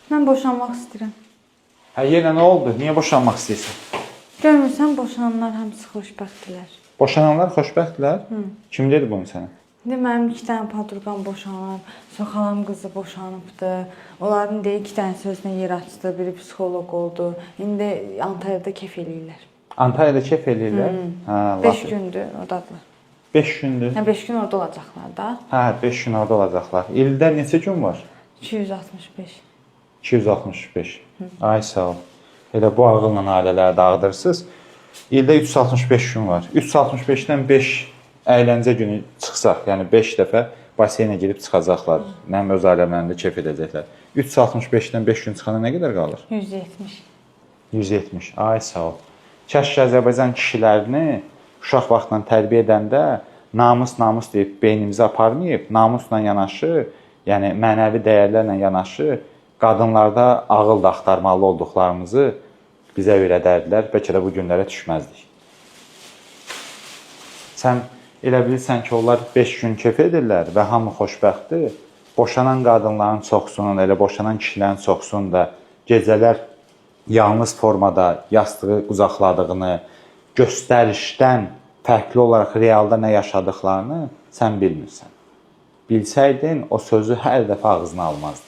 Mən boşanmaq istəyirəm. Hə, yenə nə oldu? Niyə boşanmaq istəyirsən? Görmürsən, boşananlar hamısı xoşbəxtdirlər. Boşananlar xoşbəxtdirlər? Kim dedi bunu sənə? İndi mənim 2 dənə podruqam boşanıb, sonra xalam qızı boşanıbdı. Onların da 2 dənə sözünə yer açdı, biri psixoloq oldu. İndi Antalyada kef eləyirlər. Antalyada kef eləyirlər? Hə, 5 gündür oradadılar. 5 gündür. Hə, 5 gün orada olacaqlar da. Hə, 5 gün orada olacaqlar. İldə neçə gün var? 265. 265. Ay sağ ol. Elə bu ağılla ailələri dağıdırsınız. İldə 365 gün var. 365-dən 5 əyləncə günü çıxsaq, yəni 5 dəfə baseynə girib çıxacaqlar. Mənim öz ailəmlərində kef edəcəklər. 365-dən 5 gün çıxana nə qədər qalır? 170. 170. Ay sağ ol. Kəşke Azərbaycan kişilərini uşaq vaxtdan tərbiyə edəndə namus deyib beynimizi aparmayıb, namusla yanaşı, yəni mənəvi dəyərlərlə yanaşı qadınlarda ağıl da axtarmalı olduqlarımızı bizə öyrədərdilər. Bəlkə də bu günlərə düşməzdik. Sən elə bilirsən ki, onlar 5 gün kef edirlər və hamı xoşbəxtdir. Boşanan qadınların çoxsunun, elə boşanan kişilərin çoxsunun da gecələr yalnız formada yastığı qucaqladığını, göstərişdən fərqli olaraq realda nə yaşadıqlarını sən bilmirsən. Bilsəydin, o sözü hər dəfə ağzına almazdın.